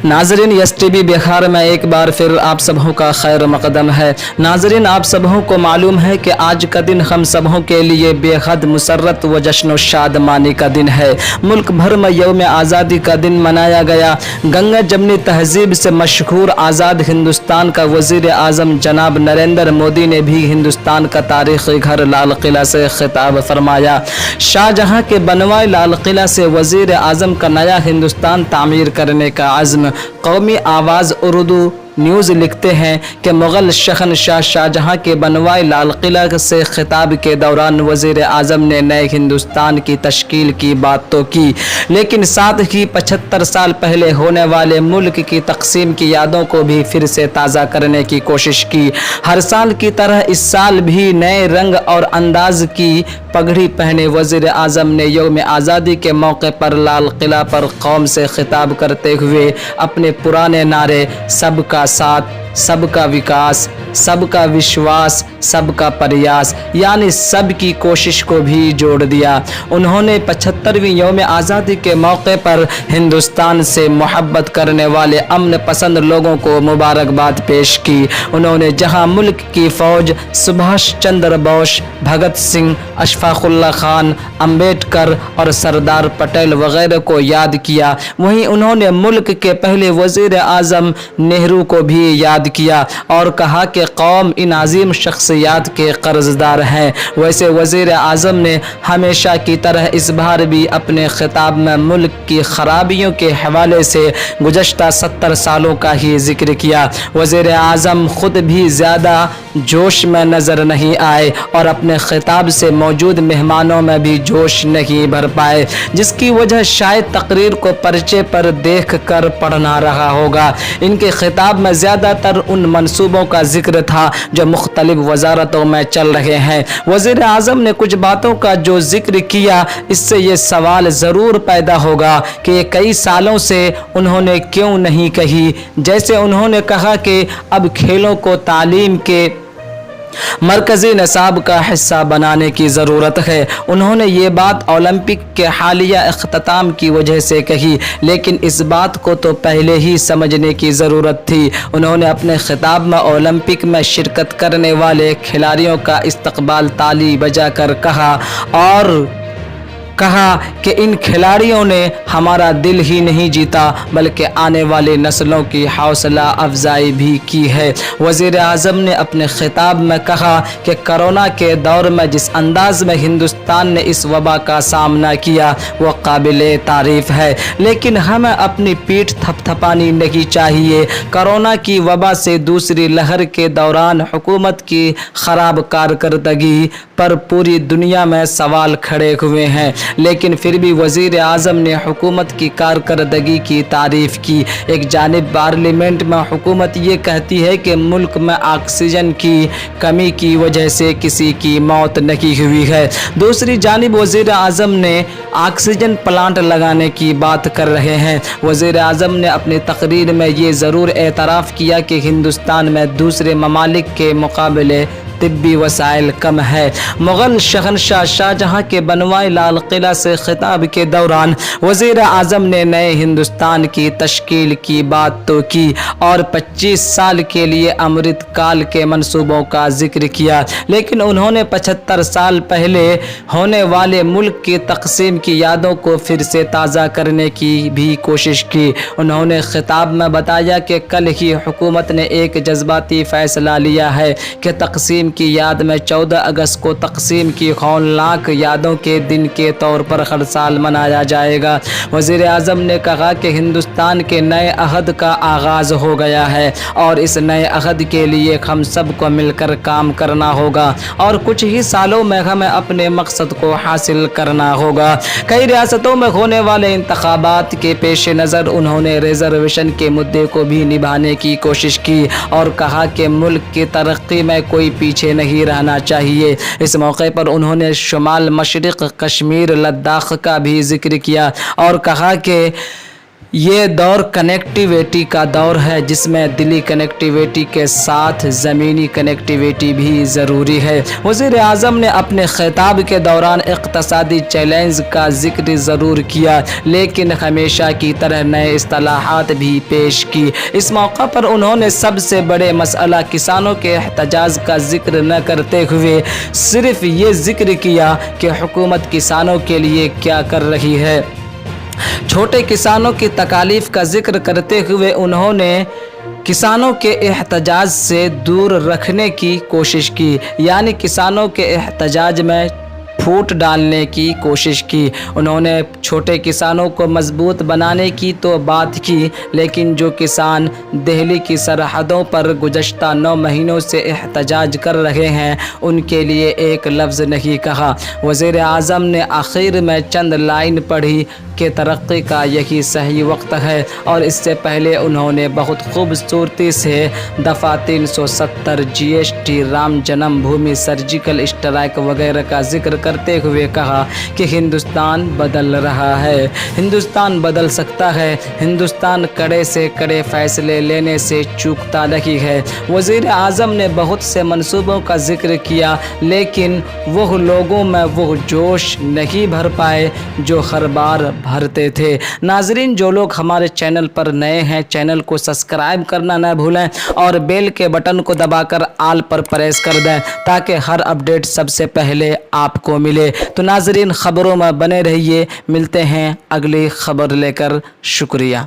नाजरीन STV बिहार में एक बार फिर आप सबों का खैर मकदम है। नाजरीन, आप सबों को मालूम है कि आज का दिन हम सबों के लिए बेहद मुसर्रत व जश्न व शादमानी का दिन है। मुल्क भर में यौम आज़ादी का दिन मनाया गया। गंगा जमनी तहजीब से मशहूर आज़ाद हिंदुस्तान का वज़ीर आज़म जनाब नरेंद्र मोदी ने भी हिंदुस्तान का तारीख़ी घर लाल किला से खिताब फरमाया। शाहजहाँ के बनवाए लाल किला से वज़ीर आज़म का नया हिंदुस्तान तामीर करने का अज़्म। कौमी आवाज़ उर्दू न्यूज़ लिखते हैं कि मुग़ल शहनशाह शाहजहाँ के बनवाए लाल किला से खिताब के दौरान वज़ीर आज़म ने नए हिंदुस्तान की तश्कील की बात तो की, लेकिन साथ ही 75 साल पहले होने वाले मुल्क की तक़सीम की यादों को भी फिर से ताज़ा करने की कोशिश की। हर साल की तरह इस साल भी नए रंग और अंदाज की पगड़ी पहने वज़ीर आज़म ने यौम आज़ादी के मौके पर लाल किला पर कौम से खिताब करते हुए अपने पुराने नारे सबका साथ, सबका विकास, सबका विश्वास, सबका प्रयास यानी सब की कोशिश को भी जोड़ दिया। उन्होंने 75वीं यौम आज़ादी के मौके पर हिंदुस्तान से मोहब्बत करने वाले अमन पसंद लोगों को मुबारकबाद पेश की। उन्होंने जहां मुल्क की फ़ौज सुभाष चंद्र बोस, भगत सिंह, अशफाकुल्ला खान, अम्बेडकर और सरदार पटेल वगैरह को याद किया, वहीं उन्होंने मुल्क के पहले वज़ीर आज़म नेहरू को भी याद किया और कहा कि कौम इन अजीम शख्सियात के कर्जदार हैं। वैसे वज़ीर आज़म ने हमेशा की तरह इस बार भी अपने खिताब में मुल्क की खराबियों के हवाले से गुज़श्ता 70 सालों का ही जिक्र किया। वज़ीर आज़म ख़ुद भी ज़्यादा जोश में नज़र नहीं आए और अपने खिताब से मौजूद मेहमानों में भी जोश नहीं भर पाए, जिसकी वजह शायद तकरीर को पर्चे पर देख कर पढ़ना रहा होगा। इनके खिताब में ज़्यादातर उन मंसूबों का जिक्र था जो मुख्तलिफ वजारतों में चल रहे हैं। वज़ीर आज़म ने कुछ बातों का जो जिक्र किया, इससे ये सवाल ज़रूर पैदा होगा कि कई सालों से उन्होंने क्यों नहीं कही। जैसे उन्होंने कहा कि अब खेलों को तालीम के मरकज़ी निसाब का हिस्सा बनाने की ज़रूरत है। उन्होंने ये बात ओलंपिक के हालिया इख्तिताम की वजह से कही, लेकिन इस बात को तो पहले ही समझने की ज़रूरत थी। उन्होंने अपने खिताब में ओलंपिक में शिरकत करने वाले खिलाड़ियों का इस्तकबाल ताली बजाकर कहा और कहा कि इन खिलाड़ियों ने हमारा दिल ही नहीं जीता बल्कि आने वाले नस्लों की हौसला अफजाई भी की है। वज़ीर आज़म ने अपने खिताब में कहा कि कोरोना के दौर में जिस अंदाज में हिंदुस्तान ने इस वबा का सामना किया वो काबिले तारीफ़ है, लेकिन हमें अपनी पीठ थपथपानी नहीं चाहिए। कोरोना की वबा से दूसरी लहर के दौरान हुकूमत की ख़राब कारकर्दगी पर पूरी दुनिया में सवाल खड़े हुए हैं, लेकिन फिर भी वज़ीर आज़म ने हुकूमत की कारकर्दगी की तारीफ़ की। एक जानिब पार्लियामेंट में हुकूमत ये कहती है कि मुल्क में ऑक्सीजन की कमी की वजह से किसी की मौत नहीं हुई है, दूसरी जानिब वज़ीर आज़म ने ऑक्सीजन प्लांट लगाने की बात कर रहे हैं। वज़ीर आज़म ने अपनी तकरीर में ये ज़रूर एतराफ़ किया कि हिंदुस्तान में दूसरे ममालिक के मुकाबले तिब्बी वसाइल कम है। मुग़ल शहनशाह शाहजहाँ के बनवाए लाल किला से खिताब के दौरान वज़ीर आज़म ने नए हिंदुस्तान की तश्कील की बात तो की और 25 साल के लिए अमृत काल के मंसूबों का जिक्र किया, लेकिन उन्होंने 75 साल पहले होने वाले मुल्क की तक़सीम की यादों को फिर से ताज़ा करने की भी कोशिश की। उन्होंने खिताब में बताया कि कल ही हुकूमत ने एक जज्बाती फ़ैसला लिया है कि तक़सीम की याद में 14 अगस्त को तक़सीम की हौलनाक यादों के दिन के तौर पर हर साल मनाया जाएगा। वज़ीर आज़म ने कहा कि हिंदुस्तान के नए अहद का आगाज़ हो गया है और इस नए अहद के लिए हम सब को मिलकर काम करना होगा और कुछ ही सालों में हमें अपने मकसद को हासिल करना होगा। कई रियासतों में होने वाले इंतखाबात के पेश नज़र उन्होंने रिजर्वेशन के मुद्दे को भी निभाने की कोशिश की और कहा कि मुल्क की तरक्की में कोई पीछे नहीं रहना चाहिए। इस मौके पर उन्होंने शुमाल मशरिक़ कश्मीर लद्दाख का भी जिक्र किया और कहा कि یہ دور کنیکٹیویٹی کا دور ہے جس میں دلی کنیکٹیویٹی کے ساتھ زمینی کنیکٹیویٹی بھی ضروری ہے۔ وزیر اعظم نے اپنے خطاب کے دوران اقتصادی چیلنج کا ذکر ضرور کیا لیکن ہمیشہ کی طرح نئے اصطلاحات بھی پیش کی۔ اس موقع پر انہوں نے سب سے بڑے مسئلہ کسانوں کے احتجاج کا ذکر نہ کرتے ہوئے صرف یہ ذکر کیا کہ حکومت کسانوں کے لیے کیا کر رہی ہے۔ چھوٹے کسانوں کی تکالیف کا ذکر کرتے ہوئے انہوں نے کسانوں کے احتجاج سے دور رکھنے کی کوشش کی، یعنی کسانوں کے احتجاج میں پھوٹ ڈالنے کی کوشش کی۔ انہوں نے چھوٹے کسانوں کو مضبوط بنانے کی تو بات کی لیکن جو کسان دہلی کی سرحدوں پر گزشتہ 9 مہینوں سے احتجاج کر رہے ہیں ان کے لیے ایک لفظ نہیں کہا۔ وزیر اعظم نے آخر میں چند لائن پڑھی کہ ترقی کا یہی صحیح وقت ہے، اور اس سے پہلے انہوں نے بہت خوبصورتی سے دفعہ 370 GST، رام جنم بھومی، سرجیکل اسٹرائک وغیرہ کا ذکر کرتے ہوئے کہا کہ ہندوستان بدل رہا ہے، ہندوستان بدل سکتا ہے، ہندوستان کڑے سے کڑے فیصلے لینے سے چوکتا نہیں ہے۔ وزیر اعظم نے بہت سے منصوبوں کا ذکر کیا لیکن وہ لوگوں میں وہ جوش نہیں بھر پائے جو ہر بار بھرتے تھے۔ ناظرین، جو لوگ ہمارے چینل پر نئے ہیں چینل کو سبسکرائب کرنا نہ بھولیں اور بیل کے بٹن کو دبا کر آل پر پریس کر دیں تاکہ ہر اپڈیٹ سب سے پہلے آپ کو ملے۔ تو ناظرین، خبروں میں بنے رہیے، ملتے ہیں اگلی خبر لے کر۔ شکریہ۔